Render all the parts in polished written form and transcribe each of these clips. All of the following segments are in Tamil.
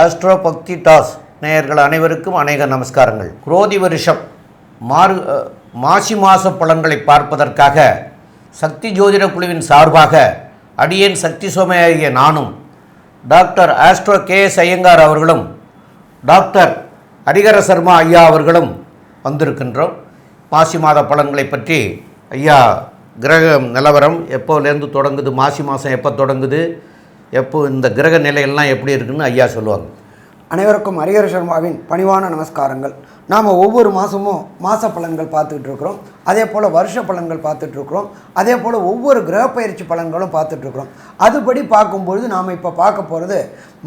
ஆஸ்ட்ரோ பக்தி டாஸ் நேயர்கள் அனைவருக்கும் அநேக நமஸ்காரங்கள். குரோதி வருஷம் மாசி மாத பலன்களை பார்ப்பதற்காக சக்தி ஜோதிட குழுவின் சார்பாக அடியேன் சக்தி சோமையாகிய நானும் டாக்டர் ஆஸ்ட்ரோ KS ஐயங்கார் அவர்களும் டாக்டர் ஹரிஹர சர்மா ஐயா அவர்களும் வந்திருக்கின்றோம். மாசி மாத பலன்களை பற்றி ஐயா கிரக நிலவரம் எப்போலேருந்து தொடங்குது, மாசி மாதம் எப்போ தொடங்குது, எப்போ இந்த கிரக நிலையெல்லாம் எப்படி இருக்குன்னு ஐயா சொல்லுவாங்க. அனைவருக்கும் ஹரிஹர சர்மாவின் பணிவான நமஸ்காரங்கள். நாம் ஒவ்வொரு மாதமும் மாத பலன்கள் பார்த்துட்டு இருக்கிறோம், அதே போல் வருஷ பலன்கள் பார்த்துட்ருக்குறோம், அதே போல் ஒவ்வொரு கிரக பயிற்சி பலன்களும் பார்த்துட்ருக்குறோம். அதுபடி பார்க்கும்பொழுது நாம் இப்போ பார்க்க போகிறது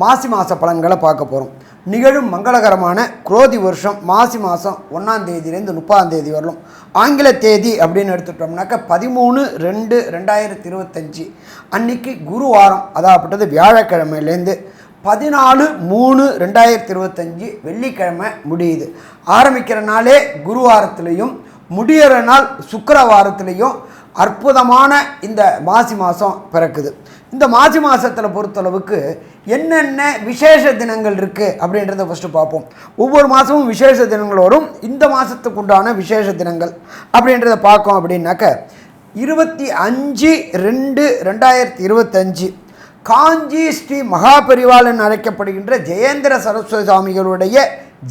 மாசி மாத பலன்களை பார்க்க போகிறோம். நிகழும் மங்களகரமான குரோதி வருஷம் மாசி மாதம் 1ஆம் தேதியிலேருந்து 30ஆம் தேதி வரலும். ஆங்கில தேதி அப்படின்னு எடுத்துட்டோம்னாக்கா 13/2/2025 அன்னைக்கு குருவாரம், அதாப்பட்டது வியாழக்கிழமையிலேருந்து 14/3/2025 வெள்ளிக்கிழமை முடியுது. ஆரம்பிக்கிற நாளே குருவாரத்துலேயும் முடிகிற நாள் சுக்கிரவாரத்துலேயும் அற்புதமான இந்த மாசி மாதம் பிறக்குது. இந்த மாசி மாதத்தில் பொறுத்தளவுக்கு என்னென்ன விசேஷ தினங்கள் இருக்குது அப்படின்றத ஃபஸ்ட்டு பார்ப்போம். ஒவ்வொரு மாதமும் விசேஷ தினங்கள் வரும். இந்த மாதத்துக்கு உண்டான விசேஷ தினங்கள் அப்படின்றத பார்க்கோம் அப்படின்னாக்க 25/2/2025 காஞ்சி ஸ்ரீ மகாபரிவால் என்று அழைக்கப்படுகின்ற ஜெயேந்திர சரஸ்வதி சுவாமிகளுடைய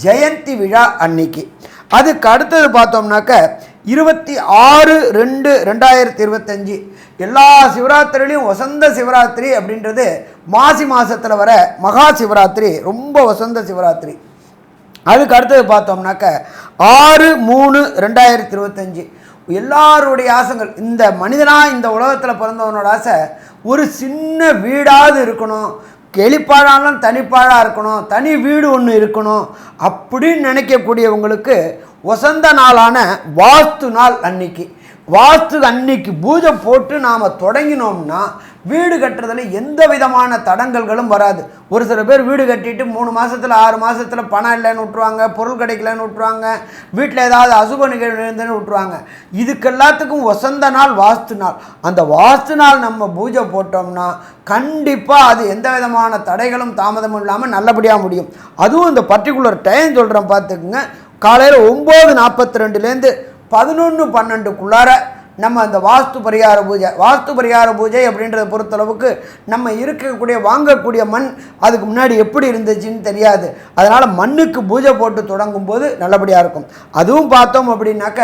ஜெயந்தி விழா அன்னைக்கு. அதுக்கு அடுத்தது பார்த்தோம்னாக்க 26/2/2025 எல்லா சிவராத்திரிலையும் வசந்த சிவராத்திரி அப்படின்றது மாசி மாதத்தில் வர மகா சிவராத்திரி, ரொம்ப வசந்த சிவராத்திரி. அதுக்கு அடுத்தது பார்த்தோம்னாக்க 6/3/2025 எல்லாருடைய ஆசைகள், இந்த மனிதனாக இந்த உலகத்தில் பிறந்தவனோட ஆசை ஒரு சின்ன வீடாவது இருக்கணும், கெளிப்பாழாலும் தனிப்பாழாக இருக்கணும், தனி வீடு ஒன்று இருக்கணும் அப்படின்னு நினைக்கக்கூடியவங்களுக்கு வசந்த நாளான வாஸ்து நாள் அன்னைக்கு, வாஸ்து அன்னைக்கு பூஜை போட்டு நாம் தொடங்கினோம்னா வீடு கட்டுறதில் எந்த விதமான தடங்கல்களும் வராது. ஒரு சில பேர் வீடு கட்டிட்டு 3 மாதத்தில் 6 மாதத்தில் பணம் இல்லைன்னு விட்டுருவாங்க, பொருள் கிடைக்கலன்னு விட்டுருவாங்க, வீட்டில் ஏதாவது அசுப நிகழ்வு இருந்துன்னு விட்டுருவாங்க. இதுக்கு எல்லாத்துக்கும் வசந்த நாள் வாஸ்து நாள். அந்த வாஸ்து நாள் நம்ம பூஜை போட்டோம்னா கண்டிப்பாக அது எந்த விதமான தடைகளும் தாமதமும் இல்லாமல் நல்லபடியாக முடியும். அதுவும் இந்த பர்டிகுலர் டைம் சொல்கிறேன் பார்த்துக்குங்க. காலையில் 9:42லேருந்து 11:12க்குள்ளார நம்ம அந்த வாஸ்து பரிகார பூஜை அப்படின்றத பொறுத்தளவுக்கு நம்ம இருக்கக்கூடிய வாங்கக்கூடிய மண் அதுக்கு முன்னாடி எப்படி இருந்துச்சுன்னு தெரியாது. அதனால் மண்ணுக்கு பூஜை போட்டு தொடங்கும் போது நல்லபடியாக இருக்கும். அதுவும் பார்த்தோம் அப்படின்னாக்க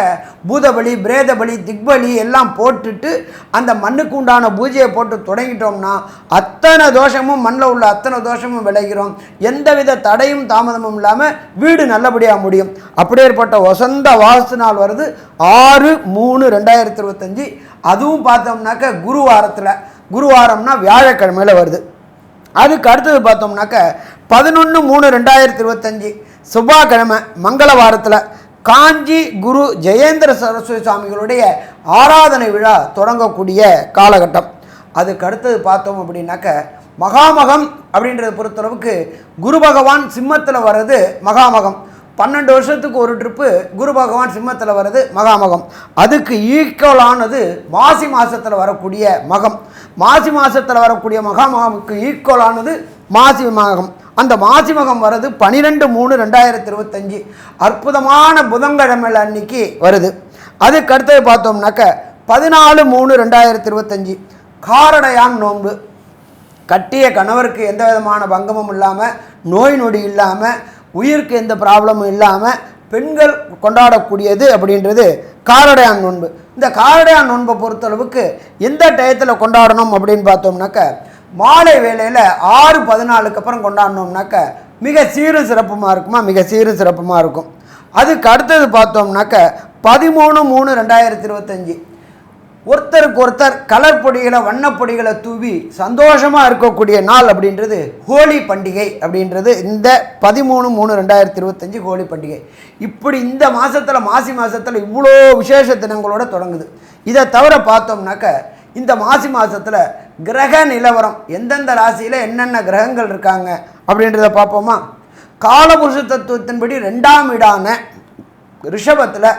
பூதபலி, பிரேதபலி, திக்பலி எல்லாம் போட்டுட்டு அந்த மண்ணுக்கு உண்டான பூஜையை போட்டு தொடங்கிட்டோம்னா அத்தனை தோஷமும் மண்ணில் உள்ள அத்தனை தோஷமும் விளைகிறோம். எந்தவித தடையும் தாமதமும் இல்லாமல் வீடு நல்லபடியாக முடியும். அப்படியேற்பட்ட வசந்த வாஸ்து நாள் வருது 6/3/2025. அதுவும் பார்த்தோம்னாக்க குருவாரம்னா வியாழக்கிழமையில் வருது. அதுக்கு அடுத்தது பார்த்தோம்னாக்க 11/3/2025 செவ்வாய்க்கிழமை மங்களவாரத்தில் காஞ்சி குரு ஜெயேந்திர சரஸ்வதி சுவாமிகளுடைய ஆராதனை விழா தொடங்கக்கூடிய காலகட்டம். அதுக்கு அடுத்தது பார்த்தோம் அப்படின்னாக்க மகாமகம் அப்படின்றத பொறுத்தளவுக்கு குரு பகவான் சிம்மத்தில் வர்றது மகாமகம். 12 வருஷத்துக்கு ஒரு ட்ரிப்பு குரு பகவான் சிம்மத்தில் வர்றது மகாமகம். அதுக்கு ஈக்குவலானது மாசி மாதத்தில் வரக்கூடிய மகம். மாசி மாதத்தில் வரக்கூடிய மகாமகமுக்கு ஈக்குவலானது மாசி மகம். அந்த மாசி மகம் வர்றது 12/3/2025 அற்புதமான புதன்கிழமை அன்னைக்கு வருது. அதுக்கு அடுத்தது பார்த்தோம்னாக்க 14/3/2025 காரடையான் நோன்பு. கட்டிய கணவருக்கு எந்த விதமான பங்கமும் இல்லாமல், நோய் நொடி இல்லாமல், உயிருக்கு எந்த ப்ராப்ளமும் இல்லாமல் பெண்கள் கொண்டாடக்கூடியது அப்படின்றது காரடையான் நோன்பு. இந்த காரடையான் நோன்பை பொறுத்தளவுக்கு எந்த டயத்தில் கொண்டாடணும் அப்படின்னு பார்த்தோம்னாக்க மாலை வேளையில் 6:14க்கு அப்புறம் கொண்டாடினோம்னாக்க மிக சீரும் சிறப்புமாக இருக்கும். அதுக்கு அடுத்தது பார்த்தோம்னாக்க 13/3/2025 ஒருத்தருக்கு ஒருத்தர் கலர் பொடிகளை, வண்ணப்பொடிகளை தூவி சந்தோஷமாக இருக்கக்கூடிய நாள் அப்படின்றது ஹோலி பண்டிகை அப்படின்றது இந்த 13/3/2025 ஹோலி பண்டிகை. இப்படி இந்த மாதத்தில் மாசி மாதத்தில் இவ்வளோ விசேஷ தினங்களோடு தொடங்குது. இதை தவிர பார்த்தோம்னாக்க இந்த மாசி மாதத்தில் கிரக நிலவரம் எந்தெந்த ராசியில் என்னென்ன கிரகங்கள் இருக்காங்க அப்படின்றத பார்ப்போமா. காலபுருஷ தத்துவத்தின்படி 2ஆம் வீடான ரிஷபத்தில்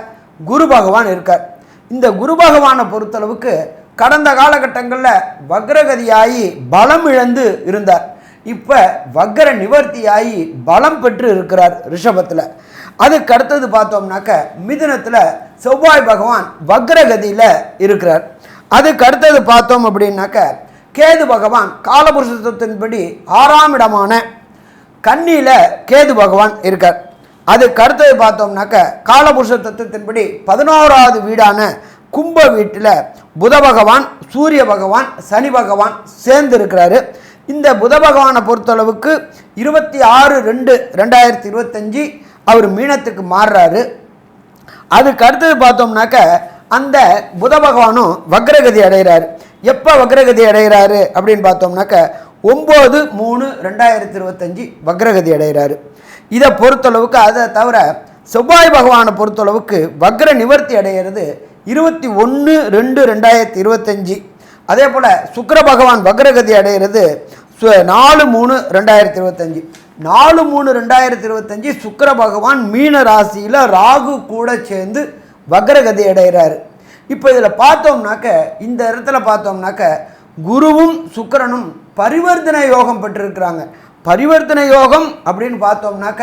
குரு பகவான் இருக்கார். இந்த குரு பகவானை பொறுத்தளவுக்கு கடந்த காலகட்டங்களில் வக்ரகதியாகி பலம் இழந்து இருந்தார். இப்போ வக்ர நிவர்த்தியாகி பலம் பெற்று இருக்கிறார் ரிஷபத்தில். அதுக்கு அடுத்தது பார்த்தோம்னாக்க மிதுனத்தில் செவ்வாய் பகவான் வக்ரகதியில் இருக்கிறார். அதுக்கு அடுத்தது பார்த்தோம் அப்படின்னாக்க கேது பகவான் காலபுருஷத்தின்படி 6ஆம் இடமான கன்னியில் கேது பகவான் இருக்கார். அதுக்கு அடுத்தது பார்த்தோம்னாக்க காலபுருஷ தத்துவத்தின்படி 11வது வீடான கும்ப வீட்டில் புத பகவான், சூரிய பகவான், சனி பகவான் சேர்ந்து இருக்கிறாரு. இந்த புத பகவானை பொறுத்தளவுக்கு 26/2/2025 அவர் மீனத்துக்கு மாறுறாரு. அதுக்கு அடுத்தது பார்த்தோம்னாக்க அந்த புத பகவானும் வக்ரகதி அடைகிறாரு. எப்போ வக்ரகதி அடைகிறாரு அப்படின்னு பார்த்தோம்னாக்க 9/3/2025 வக்ரகதி அடைகிறாரு. இதை பொறுத்தளவுக்கு அதை தவிர செவ்வாய் பகவானை பொறுத்தளவுக்கு வக்ர நிவர்த்தி அடைகிறது 21/2/2025. அதே போல் சுக்கிர பகவான் வக்ரகதி அடைகிறது 4/3/2025. 4/3/2025 சுக்கிர பகவான் மீன ராசியில் ராகு கூட சேர்ந்து வக்ரகதி அடைகிறாரு. இப்போ இதில் பார்த்தோம்னாக்க இந்த இடத்துல பார்த்தோம்னாக்க குருவும் சுக்கிரனும் பரிவர்த்தனை யோகம் பெற்றிருக்கிறாங்க. பரிவர்த்தனை யோகம் அப்படின்னு பார்த்தோம்னாக்க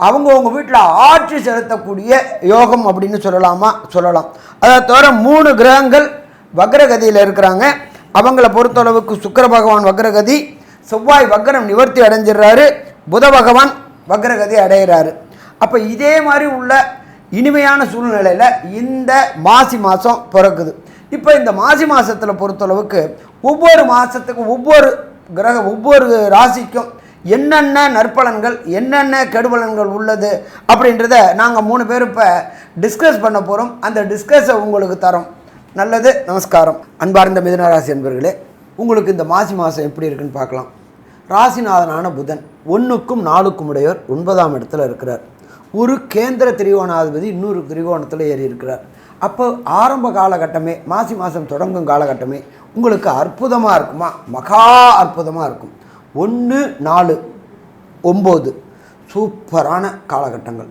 அவங்கவுங்க வீட்டில் ஆட்சி செலுத்தக்கூடிய யோகம் அப்படின்னு சொல்லலாம். அதை தவிர 3 கிரகங்கள் வக்ரகதியில் இருக்கிறாங்க. அவங்கள பொறுத்தளவுக்கு சுக்கிர பகவான் வக்ரகதி, செவ்வாய் வக்ரம் நிவர்த்தி அடைஞ்சிடுறாரு, புத பகவான் வக்ரகதி அடைகிறாரு. அப்போ இதே மாதிரி உள்ள இனிமையான சூழ்நிலையில் இந்த மாசி மாதம் பிறக்குது. இப்போ இந்த மாசி மாதத்தில் பொறுத்தளவுக்கு ஒவ்வொரு மாதத்துக்கும் ஒவ்வொரு ராசிக்கும் என்னென்ன நற்பலன்கள் என்னென்ன கெடுபலன்கள் உள்ளது அப்படின்றத நாங்கள் 3 பேர் இப்போ டிஸ்கஸ் பண்ண போகிறோம். அந்த டிஸ்கஸை உங்களுக்கு தரோம். நல்லது, நமஸ்காரம். அன்பார்ந்த மிதுன ராசி அன்பர்களே, உங்களுக்கு இந்த மாசி மாதம் எப்படி இருக்குன்னு பார்க்கலாம். ராசிநாதனான புதன் 1க்கும் 4க்கும் உடையவர் 9ஆம் இடத்துல இருக்கிறார். ஒரு கேந்திர திரிகோணாதிபதி இன்னொரு திரிகோணத்தில் ஏறி இருக்கிறார். அப்போ ஆரம்ப காலகட்டமே மாசி மாதம் தொடங்கும் காலகட்டமே உங்களுக்கு அற்புதமாக இருக்குமா? மகா அற்புதமாக இருக்கும். 1, 4, 9 சூப்பரான காலகட்டங்கள்.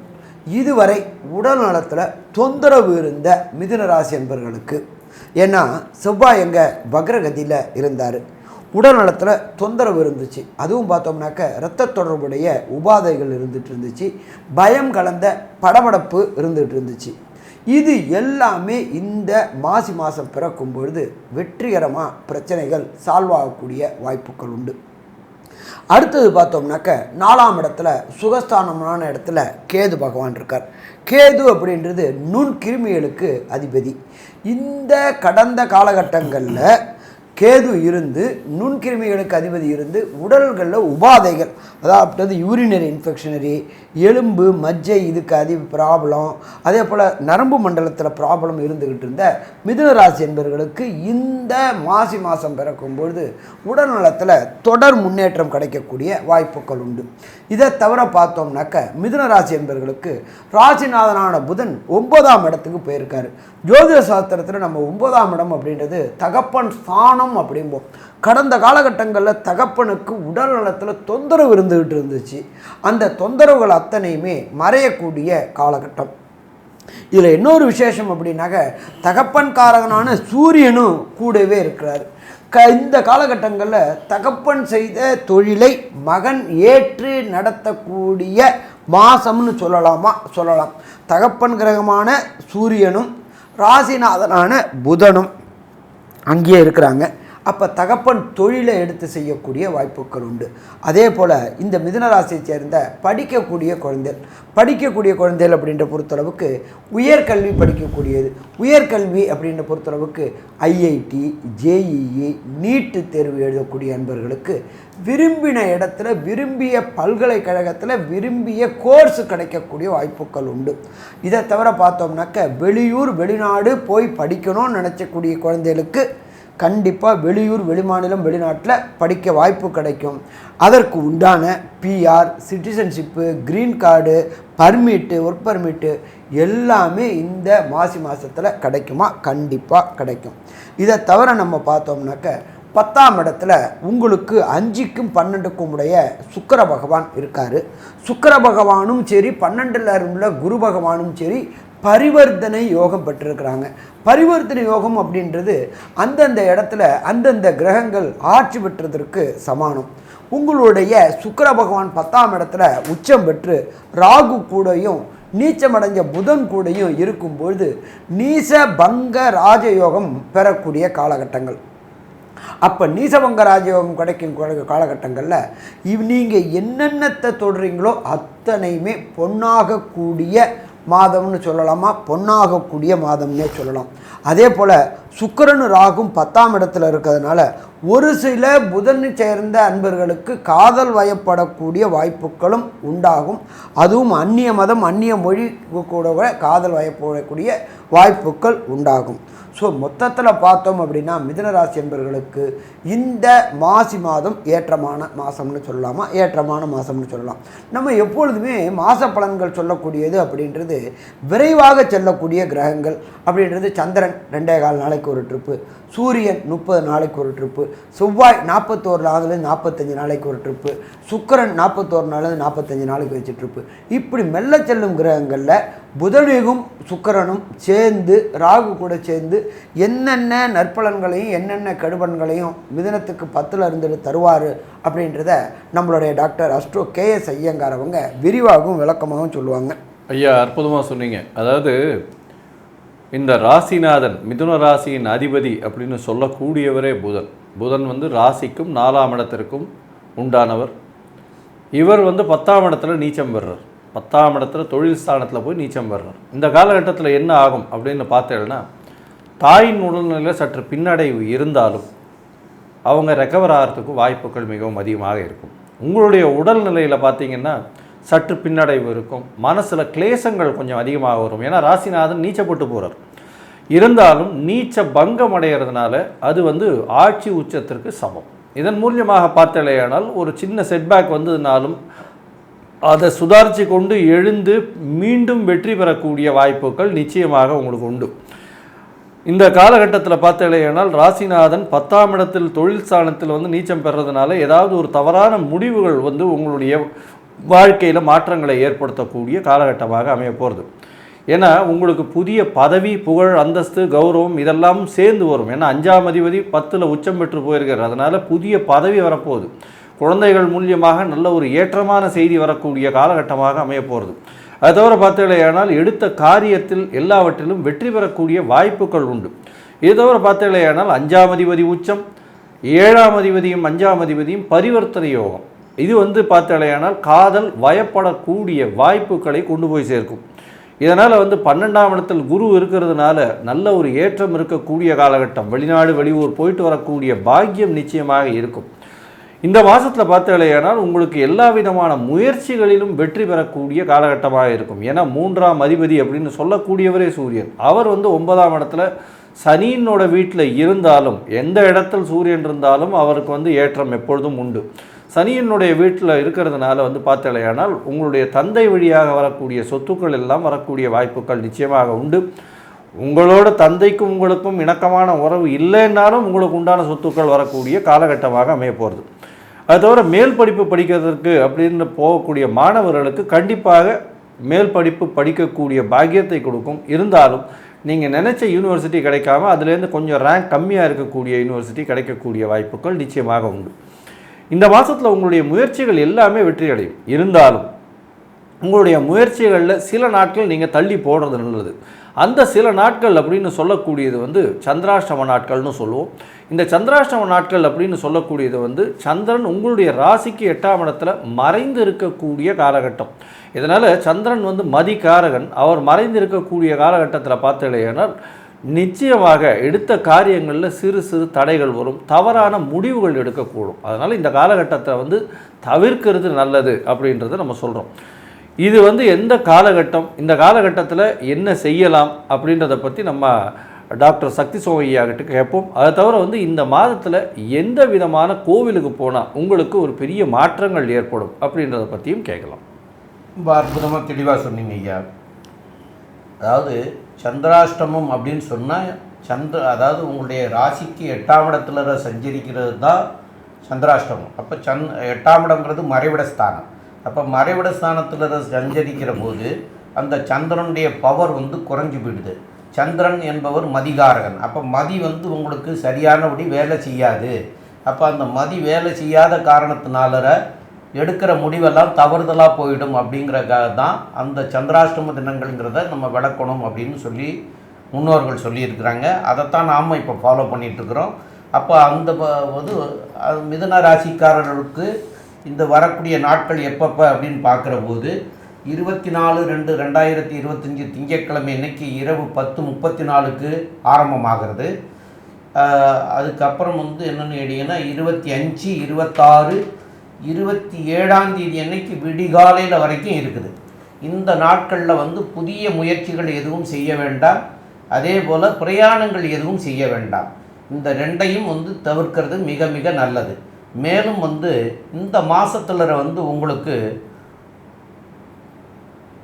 இதுவரை உடல் நலத்தில் தொந்தரவு இருந்த மிதுன ராசி என்பவர்களுக்கு, ஏன்னா செவ்வாய் எங்கே வக்ரகதியில் இருந்தார், உடல் நலத்தில் தொந்தரவு இருந்துச்சு. அதுவும் பார்த்தோம்னாக்க இரத்த தொடர்புடைய உபாதைகள் இருந்துகிட்டு இருந்துச்சு, பயம் கலந்த படபடப்பு இருந்துகிட்டு இருந்துச்சு. இது எல்லாமே இந்த மாசி மாதம் பிறக்கும் பொழுது வெற்றிகரமாக பிரச்சனைகள் சால்வ் ஆகக்கூடிய வாய்ப்புகள் உண்டு. அடுத்தது பார்த்தோம்னாக்க 4ஆம் இடத்துல சுகஸ்தானமான இடத்துல கேது பகவான் இருக்கார். கேது அப்படின்றது நுண்கிருமிகளுக்கு அதிபதி. இந்த கடந்த காலகட்டங்களில் கேது இருந்து நுண்கிருமிகளுக்கு அதிபதி இருந்து உடல்களில் உபாதைகள், அதாவது யூரினரி இன்ஃபெக்ஷனரி, எலும்பு மஜ்ஜை இதுக்கு ப்ராப்ளம், அதே போல் நரம்பு மண்டலத்தில் ப்ராப்ளம் இருந்துக்கிட்டு இருந்த மிதுன ராசி என்பவர்களுக்கு இந்த மாசி மாதம் பிறக்கும்பொழுது உடல் நலத்தில் தொடர் முன்னேற்றம் கிடைக்கக்கூடிய வாய்ப்புகள் உண்டு. இதை தவிர பார்த்தோம்னாக்க மிதுன ராசி என்பவர்களுக்கு ராசிநாதனான புதன் 9ஆம் இடத்துக்கு போயிருக்காரு. ஜோதிட சாஸ்திரத்தில் நம்ம 9ஆம் இடம் அப்படின்றது தகப்பன் ஸ்தானம் அப்படிம்போம். கடந்த காலகட்டங்களில் தகப்பனுக்கு உடல் நலத்தில் தொந்தரவு இருந்துகிட்டு இருந்துச்சு. அந்த தொந்தரவுகள் அத்தனையுமே மறையக்கூடிய காலகட்டம். இதில் இன்னொரு விசேஷம் அப்படின்னாக்க தகப்பன் காரகனான சூரியனும் கூடவே இருக்கிறார். இந்த காலகட்டங்களில் தகப்பன் செய்த தொழிலை மகன் ஏற்று நடத்தக்கூடிய மாதம்னு சொல்லலாம். தகப்பன் கிரகமான சூரியனும் ராசிநாதனான புதனும் அங்கேயே இருக்கிறாங்க. அப்போ தகப்பன் தொழிலை எடுத்து செய்யக்கூடிய வாய்ப்புகள் உண்டு. அதே போல் இந்த மிதுனராசியை சேர்ந்த படிக்கக்கூடிய குழந்தைகள் அப்படின்ற பொறுத்தளவுக்கு உயர்கல்வி படிக்கக்கூடியது. உயர்கல்வி அப்படின்ற பொறுத்தளவுக்கு ஐஐடி, ஜேஇஇ, நீட்டு தேர்வு எழுதக்கூடிய அன்பர்களுக்கு விரும்பின இடத்துல விரும்பிய பல்கலைக்கழகத்தில் விரும்பிய கோர்ஸ் கிடைக்கக்கூடிய வாய்ப்புகள் உண்டு. இதை தவிர பார்த்தோம்னாக்க வெளியூர் வெளிநாடு போய் படிக்கணும்னு நினச்சக்கூடிய குழந்தைகளுக்கு கண்டிப்பாக வெளியூர் வெளிமாநிலம் வெளிநாட்டில் படிக்க வாய்ப்பு கிடைக்கும். அதற்கு உண்டான PR, citizenship, green card, permit, work permit எல்லாமே இந்த மாசி மாதத்தில் கிடைக்குமா? கண்டிப்பாக கிடைக்கும். இதை தவிர நம்ம பார்த்தோம்னாக்க 10ஆம் இடத்துல உங்களுக்கு 5க்கும் 12க்கும் உடைய சுக்கிர பகவான் இருக்கார். சுக்கிர பகவானும் சரி, 12ல் உள்ள குரு பகவானும் சரி பரிவர்த்தனை யோகம் பெற்றிருக்கிறாங்க. பரிவர்த்தனை யோகம் அப்படின்றது அந்தந்த இடத்துல அந்தந்த கிரகங்கள் ஆட்சி பெற்றதற்கு சமானம். உங்களுடைய சுக்கிர பகவான் 10ஆம் இடத்துல உச்சம் பெற்று ராகு கூடயும் நீச்சமடைஞ்ச புதன் கூடயும் இருக்கும்பொழுது நீச பங்க ராஜயோகம் பெறக்கூடிய காலகட்டங்கள். அப்போ நீசபங்க ராஜயோகம் கிடைக்கும் காலகட்டங்களில் நீங்கள் என்னென்னத்தை தொடுறீங்களோ அத்தனையுமே பொன்னாகக்கூடிய மாதம்னு சொல்லலாமா, பொன்னாகக்கூடிய மாதம்னே சொல்லலாம். அதே போல் சுக்கிரன் ராகும் 10ஆம் இடத்துல இருக்கிறதுனால ஒரு சில புதனை சேர்ந்த அன்பர்களுக்கு காதல் வயப்படக்கூடிய வாய்ப்புகளும் உண்டாகும். அதுவும் அந்நிய மதம் அந்நிய மொழி கூட காதல் வயப்படக்கூடிய வாய்ப்புகள் உண்டாகும். ஸோ மொத்தத்தில் பார்த்தோம் அப்படின்னா மிதுன ராசி என்பவர்களுக்கு இந்த மாசி மாதம் ஏற்றமான மாதம்னு சொல்லலாமா, ஏற்றமான மாதம்னு சொல்லலாம். நம்ம எப்பொழுதுமே மாத பலன்கள் சொல்லக்கூடியது அப்படின்றது விரைவாக செல்லக்கூடிய கிரகங்கள் அப்படின்றது சந்திரன் 2.25 நாளைக்கு ஒரு ட்ரிப்பு, சூரியன் 30 நாளைக்கு ஒரு ட்ரிப்பு, செவ்வாய் 41 நாள்லேருந்து 45 நாளைக்கு ஒரு ட்ரிப்பு, சுக்கிரன் 41 நாள்லேருந்து 45 நாளைக்கு வச்சு ட்ரிப்பு. இப்படி மெல்ல செல்லும் கிரகங்களில் புதனும் சுக்கிரனும் சேர்ந்து ராகு கூட சேர்ந்து என்னென்ன நற்பலன்களையும் என்னென்ன கெடுபலன்களையும் மிதுனத்துக்கு 10ல் இருந்து தருவார் அப்படின்றத நம்மளுடைய டாக்டர் அஸ்ட்ரோ KS ஐயங்கார் அவங்க விரிவாகவும் விளக்கமாகவும் சொல்லுவாங்க. ஐயா, அற்புதமாக சொன்னீங்க. அதாவது இந்த ராசிநாதன் மிதுன ராசியின் அதிபதி அப்படின்னு சொல்லக்கூடியவரே புதன் வந்து ராசிக்கும் 4ஆம் இடத்திற்கும் உண்டானவர். இவர் வந்து 10ஆம் இடத்துல நீச்சம் பெறுறார். 10ஆம் இடத்துல தொழில் ஸ்தானத்தில் போய் நீச்சம் பெறுறார். இந்த காலகட்டத்தில் என்ன ஆகும் அப்படின்னு பார்த்தேன்னா, தாயின் உடல்நிலையில் சற்று பின்னடைவு இருந்தாலும் அவங்க ரெக்கவர் ஆகிறதுக்கு வாய்ப்புகள் மிகவும் அதிகமாக இருக்கும். உங்களுடைய உடல்நிலையில் பார்த்தீங்கன்னா சற்று பின்னடைவு இருக்கும், மனசில் கிளேசங்கள் கொஞ்சம் அதிகமாக வரும். ஏன்னா ராசிநாதன் நீச்சப்பட்டு போகிறார். இருந்தாலும் நீச்ச பங்கம் அடைகிறதுனால அது வந்து ஆட்சி உச்சத்திற்கு சமம். இதன் மூலியமாக பார்த்தலையானால் ஒரு சின்ன செட்பேக் வந்ததுனாலும் அதை சுதாரித்து கொண்டு எழுந்து மீண்டும் வெற்றி பெறக்கூடிய வாய்ப்புகள் நிச்சயமாக உங்களுக்கு உண்டு. இந்த காலகட்டத்தில் பார்த்தலையானால் ராசிநாதன் 10ஆம் இடத்தில் தொழில் ஸ்தானத்தில் வந்து நீச்சம் பெறதுனால ஏதாவது ஒரு தவறான முடிவுகள் வந்து உங்களுடைய வாழ்க்கையில் மாற்றங்களை ஏற்படுத்தக்கூடிய காலகட்டமாக அமைய போகிறது. ஏன்னா உங்களுக்கு புதிய பதவி, புகழ், அந்தஸ்து, கௌரவம் இதெல்லாம் சேர்ந்து வரும். ஏன்னா 5ஆம் அதிபதி 10ல் உச்சம் பெற்று போயிருக்கார். அதனால் புதிய பதவி வரப்போகுது. குழந்தைகள் மூலியமாக நல்ல ஒரு ஏற்றமான செய்தி வரக்கூடிய காலகட்டமாக அமைய போகிறது. அது தவிர பார்த்தீங்களேயானால் எடுத்த காரியத்தில் எல்லாவற்றிலும் வெற்றி பெறக்கூடிய வாய்ப்புகள் உண்டு. இது தவிர பார்த்தீங்களேயானால் 5ஆம் அதிபதி உச்சம், 7ஆம் அதிபதியும் 5ஆம் அதிபதியும் பரிவர்த்தனை யோகம். இது வந்து பார்த்தீங்களேயானால் காதல் வயப்படக்கூடிய வாய்ப்புகளை கொண்டு போய் சேர்க்கும். இதனால் வந்து 12ஆம் இடத்தில் குரு இருக்கிறதுனால நல்ல ஒரு ஏற்றம் இருக்கக்கூடிய காலகட்டம். வெளிநாடு வெளியூர் போயிட்டு வரக்கூடிய பாக்கியம் நிச்சயமாக இருக்கும். இந்த மாதத்தில் பார்த்தீங்களேயானால் உங்களுக்கு எல்லா விதமான முயற்சிகளிலும் வெற்றி பெறக்கூடிய காலகட்டமாக இருக்கும். ஏன்னா 3ஆம் அதிபதி அப்படின்னு சொல்லக்கூடியவரே சூரியன். அவர் வந்து 9ஆம் இடத்துல சனியினோட வீட்டில் இருந்தாலும், எந்த இடத்தில் சூரியன் இருந்தாலும் அவருக்கு வந்து ஏற்றம் எப்பொழுதும் உண்டு. சனியினுடைய வீட்டில் இருக்கிறதுனால வந்து பார்த்தலையானால் உங்களுடைய தந்தை வழியாக வரக்கூடிய சொத்துக்கள் எல்லாம் வரக்கூடிய வாய்ப்புகள் நிச்சயமாக உண்டு. உங்களோட தந்தைக்கும் உங்களுக்கும் இணக்கமான உறவு இல்லைன்னாலும் உங்களுக்கு உண்டான சொத்துக்கள் வரக்கூடிய காலகட்டமாக அமைய போகிறது. அது தவிர மேல் படிப்பு படிக்கிறதுக்கு அப்படின்னு போகக்கூடிய மாணவர்களுக்கு கண்டிப்பாக மேல் படிப்பு படிக்கக்கூடிய பாக்கியத்தை கொடுக்கும். இருந்தாலும் நீங்கள் நினச்ச யூனிவர்சிட்டி கிடைக்காம அதுலேருந்து கொஞ்சம் ரேங்க் கம்மியாக இருக்கக்கூடிய யூனிவர்சிட்டி கிடைக்கக்கூடிய வாய்ப்புகள் நிச்சயமாக உண்டு. இந்த மாதத்தில் உங்களுடைய முயற்சிகள் எல்லாமே வெற்றி அடையும். இருந்தாலும் உங்களுடைய முயற்சிகளில் சில நாட்கள் நீங்கள் தள்ளி போடுறது நல்லது. அந்த சில நாட்கள் அப்படின்னு சொல்லக்கூடியது வந்து சந்திராஷ்டம நாட்கள்னு சொல்லுவோம். இந்த சந்திராஷ்டம நாட்கள் அப்படின்னு சொல்லக்கூடியது வந்து சந்திரன் உங்களுடைய ராசிக்கு 8ஆம் இடத்துல மறைந்து இருக்கக்கூடிய காலகட்டம். இதனால் சந்திரன் வந்து மதிகாரகன். அவர் மறைந்து இருக்கக்கூடிய காலகட்டத்தில் பார்த்தீங்கன்னா நிச்சயமாக எடுத்த காரியங்களில் சிறு சிறு தடைகள் வரும், தவறான முடிவுகள் எடுக்கக்கூடும். அதனால் இந்த காலகட்டத்தை வந்து தவிர்க்கிறது நல்லது அப்படின்றத நம்ம சொல்கிறோம். இது வந்து எந்த காலகட்டம், இந்த காலகட்டத்தில் என்ன செய்யலாம் அப்படின்றத பற்றி நம்ம டாக்டர் சக்தி சோமையாகிட்ட கேட்போம். அதை தவிர வந்து இந்த மாதத்தில் எந்த விதமான கோவிலுக்கு போனால் உங்களுக்கு ஒரு பெரிய மாற்றங்கள் ஏற்படும் அப்படின்றத பற்றியும் கேட்கலாம். ரொம்ப அற்புதமாக தெளிவாக சொன்னீங்க ஐயா. அதாவது சந்திராஷ்டமம் அப்படின்னு சொன்னால் அதாவது உங்களுடைய ராசிக்கு 8ஆம் இடத்துல சஞ்சரிக்கிறது தான் சந்திராஷ்டமம். அப்போ 8ஆம் இடங்கிறது மறைவிட ஸ்தானம். அப்போ மறைவிட ஸ்தானத்தில் சஞ்சரிக்கிற போது அந்த சந்திரனுடைய பவர் வந்து குறைஞ்சி போயிடுது. சந்திரன் என்பவர் மதிகாரகன். அப்போ மதி வந்து உங்களுக்கு சரியானபடி வேலை செய்யாது. அப்போ அந்த மதி வேலை செய்யாத காரணத்தினால எடுக்கிற முடிவெல்லாம் தவறுதலாக போயிடும் அப்படிங்கிறக்காக தான் அந்த சந்திராஷ்டம தினங்கள்ங்கிறத நம்ம விளக்கணும் அப்படின்னு சொல்லி முன்னோர்கள் சொல்லியிருக்கிறாங்க. அதைத்தான் நாம் இப்போ ஃபாலோ பண்ணிகிட்ருக்குறோம். அப்போ அந்த வந்து மிதுன ராசிக்காரர்களுக்கு இந்த வரக்கூடிய நாட்கள் எப்பப்போ அப்படின்னு பார்க்குற போது 24/2/2025 திங்கட்கிழமை இன்னைக்கு இரவு 10:34 ஆரம்பமாகிறது. அதுக்கப்புறம் வந்து என்னென்னு கேட்டிங்கன்னா 25, 26, 27ஆம் தேதி அன்னைக்கு விடிகாலையில் வரைக்கும் இருக்குது. இந்த நாட்களில் வந்து புதிய முயற்சிகள் எதுவும் செய்ய வேண்டாம். அதே போல் பிரயாணங்கள் எதுவும் செய்ய வேண்டாம். இந்த ரெண்டையும் வந்து தவிர்க்கிறது மிக மிக நல்லது. மேலும் வந்து இந்த மாதத்தில் வந்து உங்களுக்கு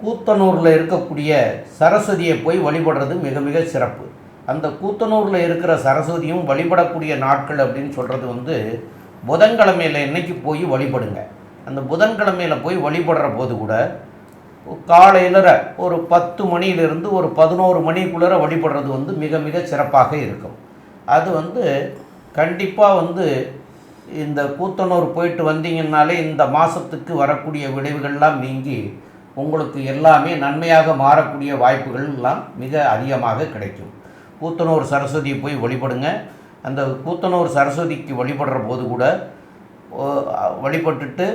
கூத்தனூரில் இருக்கக்கூடிய சரஸ்வதியை போய் வழிபடுறது மிக மிக சிறப்பு. அந்த கூத்தனூரில் இருக்கிற சரஸ்வதியும் வழிபடக்கூடிய நாட்கள் அப்படின்னு சொல்கிறது வந்து புதன்கிழமையில் இன்னைக்கு போய் வழிபடுங்க. அந்த புதன்கிழமையில் போய் வழிபடுற போது கூட காலையில் ஒரு 10 மணியிலிருந்து ஒரு 11 மணிக்குள்ளே வழிபடுறது வந்து மிக மிக சிறப்பாக இருக்கும். அது வந்து கண்டிப்பாக வந்து இந்த கூத்தனூர் போயிட்டு வந்தீங்கன்னாலே இந்த மாதத்துக்கு வரக்கூடிய விளைவுகள்லாம் நீங்கி உங்களுக்கு எல்லாமே நன்மையாக மாறக்கூடிய வாய்ப்புகள் எல்லாம் மிக அதிகமாக கிடைக்கும். கூத்தனூர் சரஸ்வதியை போய் வழிபடுங்க. அந்த கூத்தனூர் சரஸ்வதிக்கு வழிபடுற போது கூட வழிபட்டுட்டு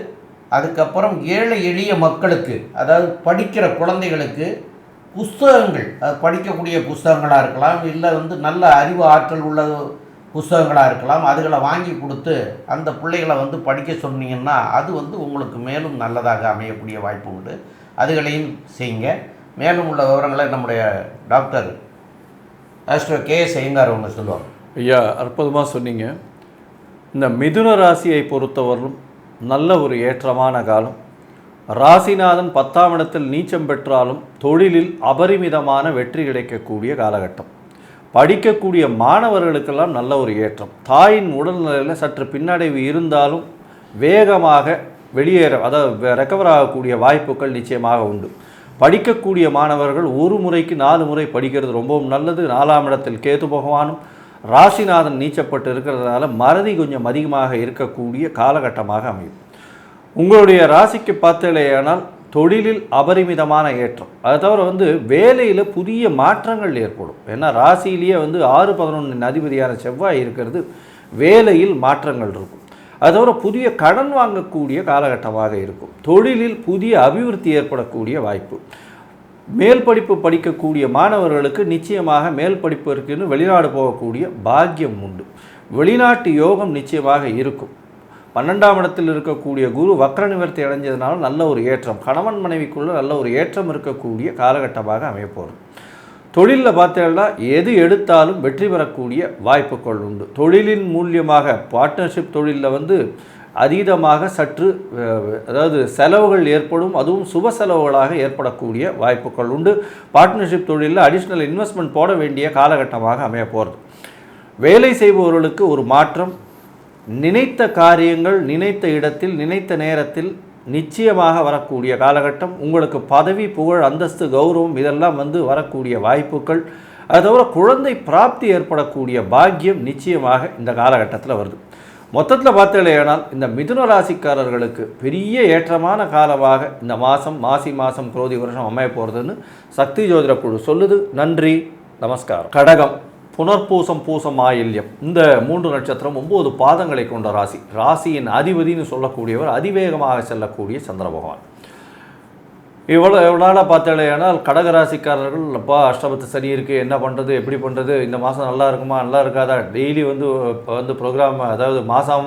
அதுக்கப்புறம் ஏழை எளிய மக்களுக்கு, அதாவது படிக்கிற குழந்தைகளுக்கு புஸ்தகங்கள், படிக்கக்கூடிய புஸ்தகங்களாக இருக்கலாம், இல்லை வந்து நல்ல அறிவு ஆற்றல் உள்ள புஸ்தகங்களாக இருக்கலாம், அதுகளை வாங்கி கொடுத்து அந்த பிள்ளைகளை வந்து படிக்க சொன்னீங்கன்னா அது வந்து உங்களுக்கு மேலும் நல்லதாக அமையக்கூடிய வாய்ப்பு உண்டு. அதுகளையும் செய்யுங்க. மேலும் உள்ள விவரங்களை நம்முடைய டாக்டர் ஆஸ்ட்ரோ KS ஐயங்கார் அவங்க சொல்லுவாங்க. ஐயா, அற்புதமாக சொன்னீங்க. இந்த மிதுன ராசியை பொறுத்தவரையிலும் நல்ல ஒரு ஏற்றமான காலம். ராசிநாதன் 10ஆம் இடத்தில் நீச்சம் பெற்றாலும் தொழிலில் அபரிமிதமான வெற்றி கிடைக்கக்கூடிய காலகட்டம். படிக்கக்கூடிய மாணவர்களுக்கெல்லாம் நல்ல ஒரு ஏற்றம். தாயின் உடல்நிலையில் சற்று பின்னடைவு இருந்தாலும் வேகமாக வெளியேற, அதாவது ரெக்கவர் ஆகக்கூடிய வாய்ப்புகள் நிச்சயமாக உண்டு. படிக்கக்கூடிய மாணவர்கள் ஒரு முறைக்கு 4 முறை படிக்கிறது ரொம்பவும் நல்லது. 4ஆம் இடத்தில் கேது பகவானும் ராசிநாதன் நீச்சப்பட்டு இருக்கிறதுனால மறதி கொஞ்சம் அதிகமாக இருக்கக்கூடிய காலகட்டமாக அமையும். உங்களுடைய ராசிக்கு பார்த்தலையானால் தொழிலில் அபரிமிதமான ஏற்றம். அதை தவிர வந்து வேலையில் புதிய மாற்றங்கள் ஏற்படும். ஏன்னா ராசியிலேயே வந்து 6-11 அதிபதியான செவ்வாய் இருக்கிறது, வேலையில் மாற்றங்கள் இருக்கும். அது தவிர புதிய கடன் வாங்கக்கூடிய காலகட்டமாக இருக்கும். தொழிலில் புதிய அபிவிருத்தி ஏற்படக்கூடிய வாய்ப்பு. மேல் படிப்பு படிக்கக்கூடிய மாணவர்களுக்கு நிச்சயமாக மேல் படிப்பு இருக்குன்னு வெளிநாடு போகக்கூடிய பாக்கியம் உண்டு. வெளிநாட்டு யோகம் நிச்சயமாக இருக்கும். 12ஆம் இடத்தில் இருக்கக்கூடிய குரு வக்ர நிவர்த்தி அடைஞ்சதுனால நல்ல ஒரு ஏற்றம், கணவன் மனைவிக்குள்ள நல்ல ஒரு ஏற்றம் இருக்கக்கூடிய காலகட்டமாக அமையப்போகிறது. தொழிலில் பார்த்தீங்கன்னா எது எடுத்தாலும் வெற்றி பெறக்கூடிய வாய்ப்புகள் உண்டு. தொழிலின் மூலியமாக பார்ட்னர்ஷிப் தொழிலில் வந்து அதீதமாக சற்று, அதாவது செலவுகள் ஏற்படும், அதுவும் சுப செலவுகளாக ஏற்படக்கூடிய வாய்ப்புகள் உண்டு. பார்ட்னர்ஷிப் தொழிலில் அடிஷ்னல் இன்வெஸ்ட்மெண்ட் போட வேண்டிய காலகட்டமாக அமைய போகிறது. வேலை செய்பவர்களுக்கு ஒரு மாற்றம். நினைத்த காரியங்கள் நினைத்த இடத்தில் நினைத்த நேரத்தில் நிச்சயமாக வரக்கூடிய காலகட்டம். உங்களுக்கு பதவி, புகழ், அந்தஸ்து, கௌரவம் இதெல்லாம் வந்து வரக்கூடிய வாய்ப்புகள். அது தவிர குழந்தை பிராப்தி ஏற்படக்கூடிய பாக்கியம் நிச்சயமாக இந்த காலகட்டத்தில் வருது. மொத்தத்தில் பார்த்தீங்களேனால் இந்த மிதுன ராசிக்காரர்களுக்கு பெரிய ஏற்றமான காலமாக இந்த மாதம், மாசி மாதம், குரோதி வருஷம் அமைய போகிறதுன்னு சக்தி ஜோதிட குழு சொல்லுது. நன்றி, நமஸ்காரம். கடகம், புனர்பூசம், பூசம், ஆயில்யம், இந்த 3 நட்சத்திரம் 9 பாதங்களை கொண்ட ராசி. ராசியின் அதிபதினு சொல்லக்கூடியவர் அதிவேகமாக செல்லக்கூடிய சந்திர பகவான். இவ்வளோ பார்த்தேனால் கடகராசிக்காரர்கள், அப்பா அஷ்டபத்து சரி இருக்குது, என்ன பண்ணுறது, எப்படி பண்ணுறது, இந்த மாதம் நல்லா இருக்குமா, நல்லா இருக்காதா, டெய்லி வந்து ப்ரோக்ராம், அதாவது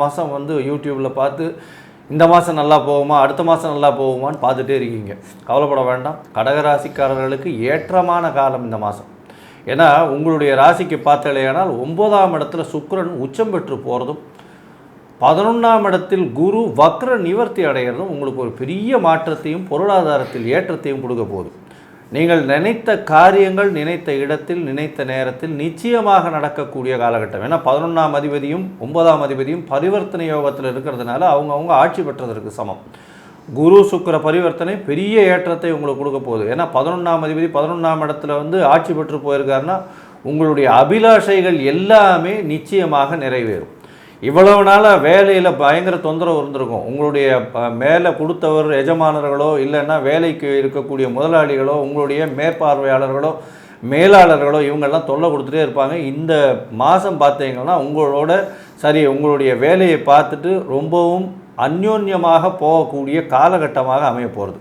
மாதம் வந்து யூடியூப்பில் பார்த்து இந்த மாதம் நல்லா போகுமா, அடுத்த மாதம் நல்லா போகுமான்னு பார்த்துட்டே இருக்கீங்க. கவலைப்பட வேண்டாம். கடகராசிக்காரர்களுக்கு ஏற்றமான காலம் இந்த மாதம். ஏன்னா உங்களுடைய ராசிக்கு பார்த்தலையானால் 9ஆம் இடத்துல சுக்கிரன் உச்சம் பெற்று போகிறதும் 11ஆம் இடத்தில் குரு வக்ர நிவர்த்தி அடைகிறதும் உங்களுக்கு ஒரு பெரிய மாற்றத்தையும் பொருளாதாரத்தில் ஏற்றத்தையும் கொடுக்க போகுது. நீங்கள் நினைத்த காரியங்கள் நினைத்த இடத்தில் நினைத்த நேரத்தில் நிச்சயமாக நடக்கக்கூடிய காலகட்டம். ஏன்னா 11ஆம் அதிபதியும் 9ஆம் அதிபதியும் பரிவர்த்தனை யோகத்தில் இருக்கிறதுனால அவங்க ஆட்சி பெற்றதற்கு சமம். குரு சுக்கிர பரிவர்த்தனை பெரிய ஏற்றத்தை உங்களுக்கு கொடுக்க போகுது. ஏன்னா 11ஆம் அதிபதி 11ஆம் இடத்துல வந்து ஆட்சி பெற்று போயிருக்காருன்னா உங்களுடைய அபிலாஷைகள் எல்லாமே நிச்சயமாக நிறைவேறும். இவ்வளவு நாளாக வேலையில் பயங்கர தொந்தரவு இருந்திருக்கும். உங்களுடைய மேலே கொடுத்தவர் எஜமானர்களோ இல்லைன்னா வேலைக்கு இருக்கக்கூடிய முதலாளிகளோ உங்களுடைய மேற்பார்வையாளர்களோ மேலாளர்களோ இவங்கெல்லாம் தொல்லை கொடுத்துட்டே இருப்பாங்க. இந்த மாதம் பார்த்தீங்கன்னா உங்களோட உங்களுடைய வேலையை பார்த்துட்டு ரொம்பவும் அந்யோன்யமாக போகக்கூடிய காலகட்டமாக அமைய போகிறது.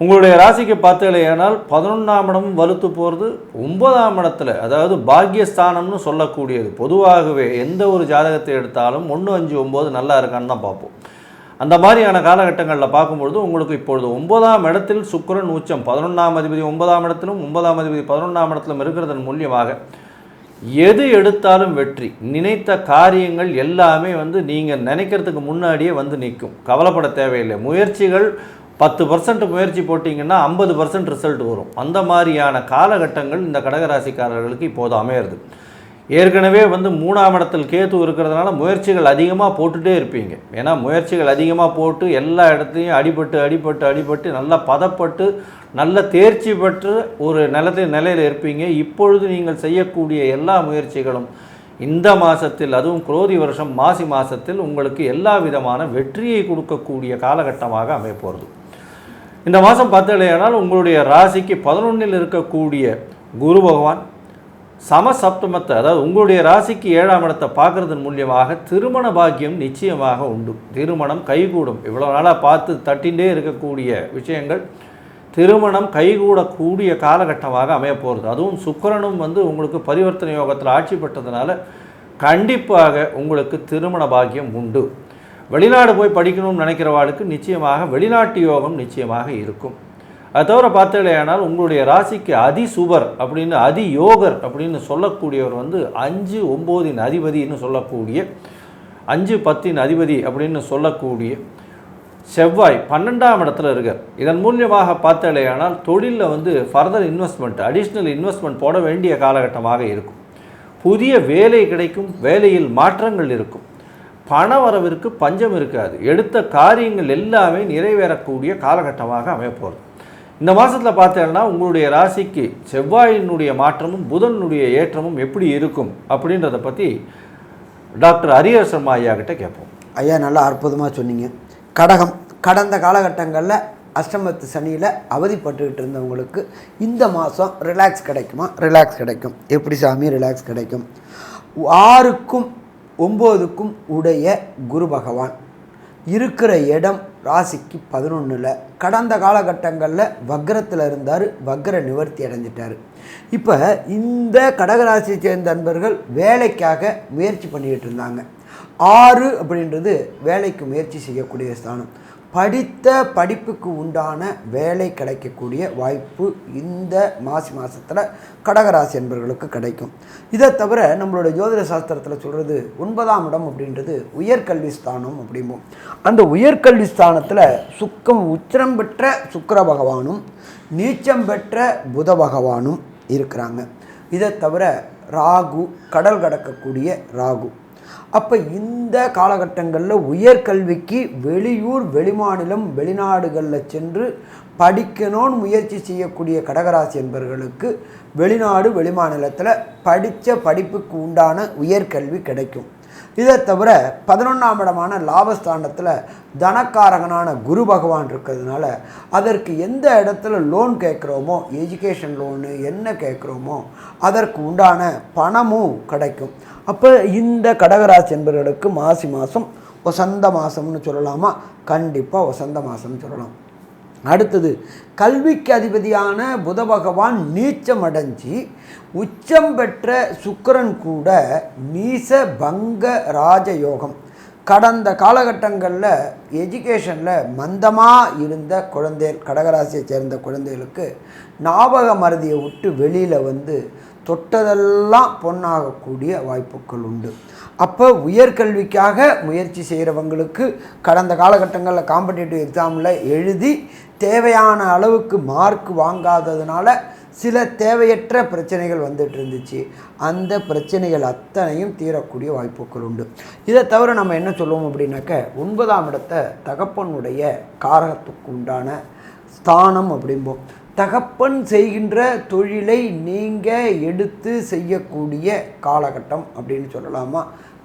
உங்களுடைய ராசிக்கு பார்த்தீங்களேனால் 11ஆம் இடம் வலுத்து போகிறது. 9ஆம் இடத்துல, அதாவது பாக்கியஸ்தானம்னு சொல்லக்கூடியது. பொதுவாகவே எந்த ஒரு ஜாதகத்தை எடுத்தாலும் 1, 5, 9 நல்லா இருக்கான்னு தான் பார்ப்போம். அந்த மாதிரியான காலகட்டங்களில் பார்க்கும்பொழுது உங்களுக்கு இப்பொழுது 9ஆம் இடத்தில் சுக்கிரன் உச்சம், 11ஆம் அதிபதி 9ஆம் இடத்திலும் 9ஆம் அதிபதி 11ஆம் இடத்திலும் இருக்கிறதன் மூலியமாக எது எடுத்தாலும் வெற்றி. நினைத்த காரியங்கள் எல்லாமே நீங்கள் நினைக்கிறதுக்கு முன்னாடியே நிற்கும். கவலைப்பட தேவையில்லை. முயற்சிகள் 10% முயற்சி போட்டிங்கன்னா 50% ரிசல்ட் வரும். அந்த மாதிரியான காலகட்டங்கள் இந்த கடகராசிக்காரர்களுக்கு இப்போது அமையிறது. ஏற்கனவே 3ஆம் இடத்தில் கேது இருக்கிறதுனால முயற்சிகள் அதிகமாக போட்டுகிட்டே இருப்பீங்க. ஏன்னா முயற்சிகள் அதிகமாக போட்டு எல்லா இடத்துலையும் அடிபட்டு நல்லா பதப்பட்டு நல்ல தேர்ச்சி பெற்று ஒரு நிலையில் இருப்பீங்க. இப்பொழுது நீங்கள் செய்யக்கூடிய எல்லா முயற்சிகளும் இந்த மாதத்தில், அதுவும் குரோதி வருஷம் மாசி மாதத்தில் உங்களுக்கு எல்லா விதமான வெற்றியை கொடுக்கக்கூடிய காலகட்டமாக அமையப்போகிறது. இந்த மாதம் பார்த்தீங்கன்னா உங்களுடைய ராசிக்கு 11இல் இருக்கக்கூடிய குரு பகவான் சமசப்தமத்தை, அதாவது உங்களுடைய ராசிக்கு 7ஆம் இடத்தை பார்க்கறதன் மூலியமாக திருமண பாக்கியம் நிச்சயமாக உண்டு. திருமணம் கைகூடும். இவ்வளோ நாளாக பார்த்து தட்டிகிட்டே இருக்கக்கூடிய விஷயங்கள் திருமணம் கைகூடக்கூடிய காலகட்டமாக அமையப்போகிறது. அதுவும் சுக்கிரனும் உங்களுக்கு பரிவர்த்தனை யோகத்தில் ஆட்சி பெற்றதுனால கண்டிப்பாக உங்களுக்கு திருமண பாக்கியம் உண்டு. வெளிநாடு போய் படிக்கணும்னு நினைக்கிறவாளுக்கு நிச்சயமாக வெளிநாட்டு யோகம் நிச்சயமாக இருக்கும். அது தவிர பார்த்தீங்களேனால் உங்களுடைய ராசிக்கு அதிசுபர் அப்படின்னு அதியோகர் அப்படின்னு சொல்லக்கூடியவர் 5, 9 அதிபதினு சொல்லக்கூடிய 5, 10 அதிபதி அப்படின்னு சொல்லக்கூடிய செவ்வாய் 12ஆம் இடத்துல இருக்கார். இதன் மூலியமாக பார்த்தீங்களேனால் தொழிலில் ஃபர்தர் இன்வெஸ்ட்மெண்ட், அடிஷ்னல் இன்வெஸ்ட்மெண்ட் போட வேண்டிய காலகட்டமாக இருக்கும். புதிய வேலை கிடைக்கும். வேலையில் மாற்றங்கள் இருக்கும். பண வரவிற்கு பஞ்சம் இருக்காது. எடுத்த காரியங்கள் எல்லாமே நிறைவேறக்கூடிய காலகட்டமாக அமையப்போகிறது. இந்த மாதத்தில் பார்த்தீங்கன்னா உங்களுடைய ராசிக்கு செவ்வாயினுடைய மாற்றமும் புதனுடைய ஏற்றமும் எப்படி இருக்கும் அப்படின்றத பற்றி டாக்டர் ஹரிஹர சர்மா ஐயா கிட்ட கேட்போம். ஐயா நல்லா அற்புதமாக சொன்னீங்க. கடகம் கடந்த காலகட்டங்களில் அஷ்டமத்து சனியில் அவதிப்பட்டுக்கிட்டு இருந்தவங்களுக்கு இந்த மாதம் ரிலாக்ஸ் கிடைக்குமா? ரிலாக்ஸ் கிடைக்கும். எப்படி சாமி ரிலாக்ஸ் கிடைக்கும்? 6க்கும் 9க்கும் உடைய குரு பகவான் இருக்கிற இடம் ராசிக்கு 11ல். கடந்த காலகட்டங்களில் வக்ரத்தில் இருந்தார். வக்ர நிவர்த்தி அடைஞ்சிட்டார். இப்போ இந்த கடகராசியை சேர்ந்த நண்பர்கள் வேலைக்காக முயற்சி பண்ணிக்கிட்டு இருந்தாங்க. 6 அப்படின்றது வேலைக்கு முயற்சி செய்யக்கூடிய ஸ்தானம். படித்த படிப்புக்கு உண்டான வேலை கிடைக்கக்கூடிய வாய்ப்பு இந்த மாசி மாதத்தில் கடகராசி என்பவர்களுக்கு கிடைக்கும். இதை தவிர நம்மளோட ஜோதிட சாஸ்திரத்தில் சொல்கிறது 9ஆம் இடம் அப்படின்றது உயர்கல்வி ஸ்தானம் அப்படிம்போம். அந்த உயர்கல்வி ஸ்தானத்தில் உச்சம் பெற்ற சுக்கிர பகவானும் நீச்சம் பெற்ற புத பகவானும் இருக்கிறாங்க. இதை தவிர ராகு, கடல் கடக்கக்கூடிய ராகு. அப்போ இந்த காலகட்டங்களில் உயர்கல்விக்கு வெளியூர், வெளிமாநிலம், வெளிநாடுகளில் சென்று படிக்கணும்னு முயற்சி செய்யக்கூடிய கடகராசி என்பவர்களுக்கு வெளிநாடு, வெளிமாநிலத்தில் படித்த படிப்புக்கு உண்டான உயர்கல்வி கிடைக்கும். இதை தவிர 11ஆம் இடமான லாபஸ்தானத்தில் தனக்காரகனான குரு பகவான் இருக்கிறதுனால அதற்கு எந்த இடத்துல லோன் கேட்குறோமோ, எஜுகேஷன் லோனு என்ன கேட்குறோமோ அதற்கு உண்டான பணமும் கிடைக்கும். அப்போ இந்த கடகராசி என்பவர்களுக்கு மாசி மாதம் வசந்த மாதம்னு சொல்லலாமா? கண்டிப்பாக வசந்த மாதம்னு சொல்லலாம். அடுத்தது கல்விக்கு அதிபதியான புத பகவான் நீச்சம் அடைஞ்சி உச்சம் பெற்ற சுக்கிரன் கூட நீச பங்க ராஜயோகம். கடந்த காலகட்டங்களில் எஜுகேஷனில் மந்தமாக இருந்த குழந்தைகள், கடகராசியை சேர்ந்த குழந்தைகளுக்கு ஞாபக மறதியை விட்டு வெளியில் தொட்டதெல்லாம் பொன்னாகக்கூடிய வாய்ப்புகள் உண்டு. அப்போ உயர்கல்விக்காக முயற்சி செய்கிறவங்களுக்கு கடந்த காலகட்டங்களில் காம்படிட்டிவ் எக்ஸாமில் எழுதி தேவையான அளவுக்கு மார்க் வாங்காததுனால சில தேவையற்ற பிரச்சனைகள் வந்துட்டு இருந்துச்சு. அந்த பிரச்சனைகள் அத்தனையும் தீரக்கூடிய வாய்ப்புகள் உண்டு. இதை தவிர நம்ம என்ன சொல்லுவோம் அப்படின்னாக்க 9ஆம் இடத்தை தகப்பனுடைய காரகத்துக்கு உண்டான ஸ்தானம் அப்படிம்போம். தகப்பன் செய்கின்ற தொழிலை நீங்கள் எடுத்து செய்யக்கூடிய காலகட்டம் அப்படின்னு சொல்லலாமா?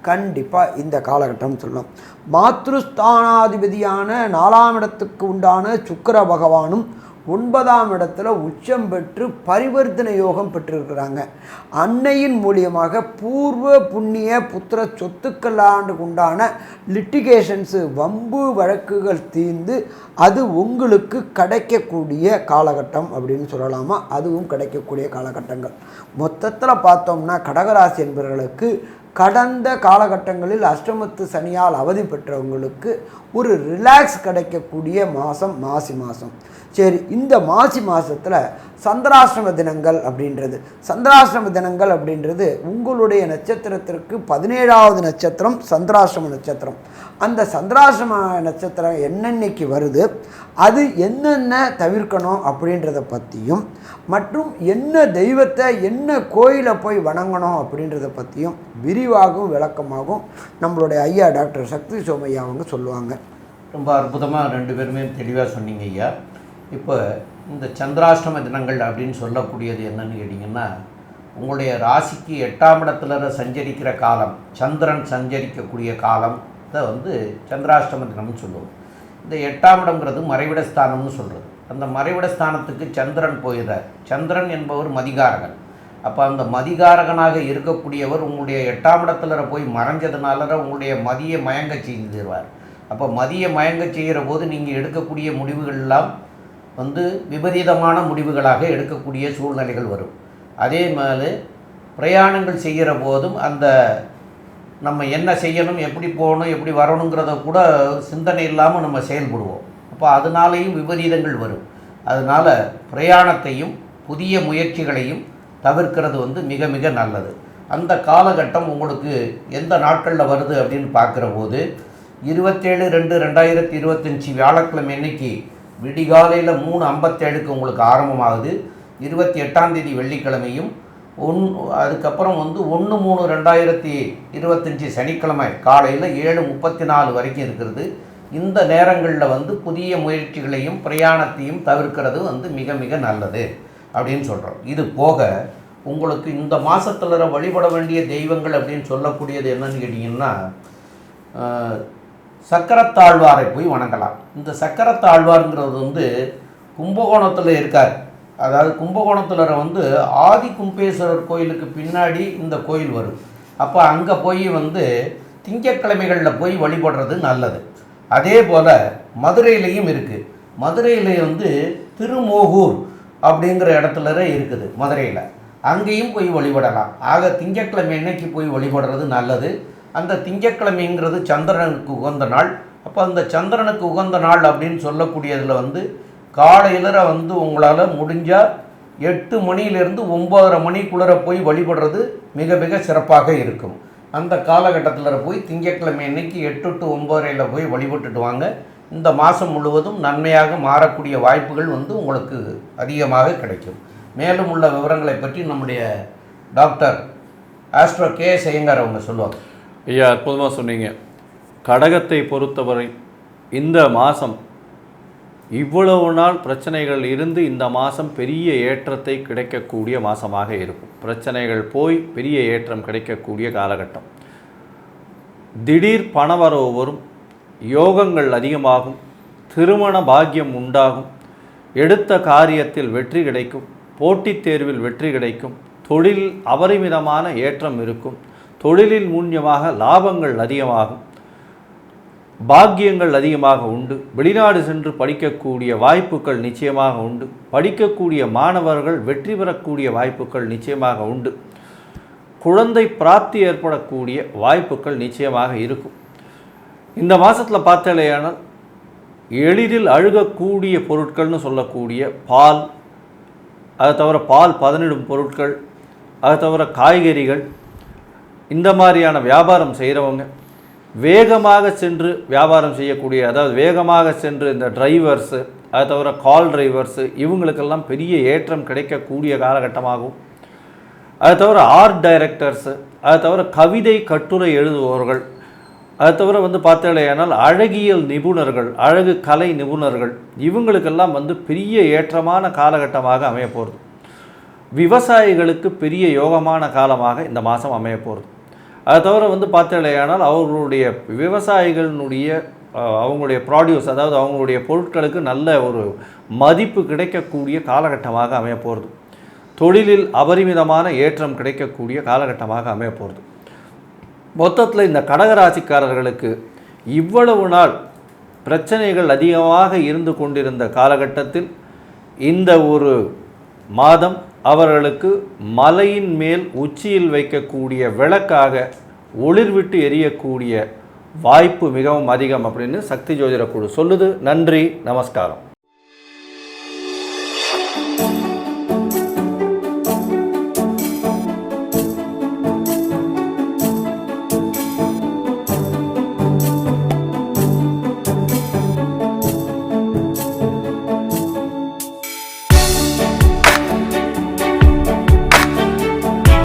கண்டிப்பாக இந்த காலகட்டம் சொல்லலாம். மாத்ருஸ்தானாதிபதியான 4ஆம் இடத்துக்கு உண்டான சுக்கிர பகவானும் 9ஆம் இடத்துல உச்சம் பெற்று பரிவர்த்தனை யோகம் பெற்றிருக்கிறாங்க. அன்னையின் மூலியமாக பூர்வ புண்ணிய புத்திர சொத்துக்களாண்டுக்கு உண்டான லிட்டிகேஷன்ஸு, வம்பு வழக்குகள் தீர்ந்து அது உங்களுக்கு கிடைக்கக்கூடிய காலகட்டம் அப்படின்னு சொல்லலாமா? அதுவும் கிடைக்கக்கூடிய காலகட்டங்கள். மொத்தத்தில் பார்த்தோம்னா கடகராசி என்பவர்களுக்கு கடந்த காலகட்டங்களில் அஷ்டமத்து சனியால் அவதி பெற்றவங்களுக்கு ஒரு ரிலாக்ஸ் கிடைக்கக்கூடிய மாதம் மாசி மாதம். சரி, இந்த மாசி மாதத்தில் சந்திராஷ்டம தினங்கள் அப்படின்றது உங்களுடைய நட்சத்திரத்திற்கு 17வது நட்சத்திரம் சந்திராஷ்டம நட்சத்திரம். அந்த சந்திராஷ்டம நட்சத்திரம் என்னென்னைக்கு வருது, அது என்னென்ன தவிர்க்கணும் அப்படின்றத பற்றியும், மற்றும் என்ன தெய்வத்தை என்ன கோயிலை போய் வணங்கணும் அப்படின்றத பற்றியும் விரிவாகவும் விளக்கமாகவும் நம்மளுடைய ஐயா டாக்டர் சக்தி சோமையா அவங்க சொல்லுவாங்க. ரொம்ப அற்புதமாக 2 பேருமே தெளிவாக சொன்னீங்க ஐயா. இப்போ இந்த சந்திராஷ்டம தினங்கள் அப்படின்னு சொல்லக்கூடியது என்னன்னு கேட்டிங்கன்னா, உங்களுடைய ராசிக்கு 8ஆம் இடத்துல சஞ்சரிக்கிற காலம், சந்திரன் சஞ்சரிக்கக்கூடிய காலம் வந்து சந்திராஷ்டம தினம்னு சொல்லுவோம். இந்த 8ஆம் இடம்ங்கிறது மறைவிட ஸ்தானம்னு சொல்கிறது. அந்த மறைவிட ஸ்தானத்துக்கு சந்திரன் போயிடுறார். சந்திரன் என்பவர் மதிகாரகன். அப்போ அந்த மதிகாரகனாக இருக்கக்கூடியவர் உங்களுடைய 8ஆம் இடத்துல போய் மறைஞ்சதுனால உங்களுடைய மதியை மயங்க செய்துடுவார். அப்போ மதியை மயங்க செய்கிற போது நீங்கள் எடுக்கக்கூடிய முடிவுகள்லாம் வந்து விபரீதமான முடிவுகளாக எடுக்கக்கூடிய சூழ்நிலைகள் வரும். அதே மாதிரி பிரயாணங்கள் செய்கிற போதும் அந்த நம்ம என்ன செய்யணும், எப்படி போகணும், எப்படி வரணுங்கிறத கூட சிந்தனை இல்லாமல் நம்ம செயல்படுவோம். அப்போ அதனாலேயும் விபரீதங்கள் வரும். அதனால் பிரயாணத்தையும் புதிய முயற்சிகளையும் தவிர்க்கிறது வந்து மிக மிக நல்லது. அந்த காலகட்டம் உங்களுக்கு எந்த நாட்களில் வருது அப்படின்னு பார்க்குற போது 27/2/2025 வியாழக்கிழமை அன்னைக்கு விடிகாலையில் 3:57க்கு உங்களுக்கு ஆரம்பமாகுது. 28ஆம் தேதி வெள்ளிக்கிழமையும் அதுக்கப்புறம் வந்து 1/3/2025 சனிக்கிழமை காலையில் 7:34 வரைக்கும் இருக்கிறது. இந்த நேரங்களில் வந்து புதிய முயற்சிகளையும் பிரயாணத்தையும் தவிர்க்கிறது வந்து மிக மிக நல்லது அப்படின்னு சொல்கிறோம். இது போக உங்களுக்கு இந்த மாதத்தில் வழிபட வேண்டிய தெய்வங்கள் அப்படின்னு சொல்லக்கூடியது என்னன்னு கேட்டிங்கன்னா, சக்கரத்தாழ்வாரை போய் வணங்கலாம். இந்த சக்கரத்தாழ்வாருங்கிறது வந்து கும்பகோணத்தில் இருக்கார். அதாவது கும்பகோணத்தில் வந்து ஆதி கும்பேஸ்வரர் கோயிலுக்கு பின்னாடி இந்த கோயில் வரும். அப்போ அங்கே போய் வந்து திங்கட்கிழமைகளில் போய் வழிபடுறது நல்லது. அதே போல் மதுரையிலையும் இருக்குது. மதுரையில் வந்து திருமோகூர் அப்படிங்கிற இடத்துல இருக்குது மதுரையில். அங்கேயும் போய் வழிபடலாம். ஆக திங்கட்கிழமை அன்னைக்கு போய் வழிபடுறது நல்லது. அந்த திங்கட்கிழமைங்கிறது சந்திரனுக்கு உகந்த நாள். அப்போ அந்த சந்திரனுக்கு உகந்த நாள் அப்படின்னு சொல்லக்கூடியதில் வந்து காலையில் வந்து உங்களால் முடிஞ்சால் 8 மணியிலேருந்து 9:30 மணிக்குள்ளே போய் வழிபடுறது மிக மிக சிறப்பாக இருக்கும். அந்த காலகட்டத்தில் போய் திங்கட்கிழமை அன்னைக்கு 8 to 9:30 போய் வழிபட்டுட்டு வாங்க. இந்த மாதம் முழுவதும் நன்மையாக மாறக்கூடிய வாய்ப்புகள் வந்து உங்களுக்கு அதிகமாக கிடைக்கும். மேலும் உள்ள விவரங்களை பற்றி நம்முடைய டாக்டர் ஆஸ்ட்ரோ கே.எஸ். ஐயங்கார் அவங்க சொல்லுவாங்க. ஐயா, அற்புதமாக சொன்னீங்க. கடகத்தை பொறுத்தவரை இந்த மாதம் இவ்வளவு நாள் பிரச்சனைகள் இருந்து இந்த மாதம் பெரிய ஏற்றத்தை கிடைக்கக்கூடிய மாதமாக இருக்கும். பிரச்சனைகள் போய் பெரிய ஏற்றம் கிடைக்கக்கூடிய காலகட்டம். திடீர் பணவரவு வரும், யோகங்கள் அதிகமாகும், திருமண பாக்கியம் உண்டாகும், எடுத்த காரியத்தில் வெற்றி கிடைக்கும், போட்டித் தேர்வில் வெற்றி கிடைக்கும், தொழில் அபரிமிதமான ஏற்றம் இருக்கும், தொழிலில் மூன்யமாக லாபங்கள் அதிகமாகும், பாக்கியங்கள் அதிகமாக உண்டு, வெளிநாடு சென்று படிக்கக்கூடிய வாய்ப்புகள் நிச்சயமாக உண்டு, படிக்கக்கூடிய மாணவர்கள் வெற்றி பெறக்கூடிய வாய்ப்புகள் நிச்சயமாக உண்டு, குழந்தை பிராப்தி ஏற்படக்கூடிய வாய்ப்புகள் நிச்சயமாக இருக்கும். இந்த மாதத்தில் பார்த்தாலேயானால் எளிதில் அழுகக்கூடிய பொருட்கள்னு சொல்லக்கூடிய பால், அதை தவிர பால் பதனிடும் பொருட்கள், அதை தவிர காய்கறிகள், இந்த மாதிரியான வியாபாரம் செய்கிறவங்க, வேகமாக சென்று வியாபாரம் செய்யக்கூடிய, அதாவது வேகமாக சென்று இந்த டிரைவர்ஸு, அதை தவிர கால் டிரைவர்ஸு, இவங்களுக்கெல்லாம் பெரிய ஏற்றம் கிடைக்கக்கூடிய காலகட்டமாகும். அதை தவிர ஆர்ட் டைரக்டர்ஸு, அதை தவிர கவிதை கட்டுரை எழுதுபவர்கள், அதை தவிர வந்து பார்த்தாலேயானால் அழகியல் நிபுணர்கள், அழகு கலை நிபுணர்கள், இவங்களுக்கெல்லாம் வந்து பெரிய ஏற்றமான காலகட்டமாக அமைய போகிறது. விவசாயிகளுக்கு பெரிய யோகமான காலமாக இந்த மாதம் அமைய போகிறது. அதை தவிர வந்து பார்த்தீங்களேயானால் அவர்களுடைய விவசாயிகளினுடைய அவங்களுடைய ப்ராடியூஸ், அதாவது அவங்களுடைய பொருட்களுக்கு நல்ல ஒரு மதிப்பு கிடைக்கக்கூடிய காலகட்டமாக அமைய போகிறது. தொழிலில் அபரிமிதமான ஏற்றம் கிடைக்கக்கூடிய காலகட்டமாக அமைய போகிறது. மொத்தத்தில் இந்த கடகராசிக்காரர்களுக்கு இவ்வளவு நாள் பிரச்சனைகள் அதிகமாக இருந்து கொண்டிருந்த காலகட்டத்தில் இந்த ஒரு மாதம் அவர்களுக்கு மலையின் மேல் உச்சியில் வைக்கக்கூடிய விளக்காக ஒளிர்விட்டு எரியக்கூடிய வாய்ப்பு மிகவும் அதிகம் அப்படின்னு சக்தி ஜோதிட குழு சொல்லுது. நன்றி, நமஸ்காரம்.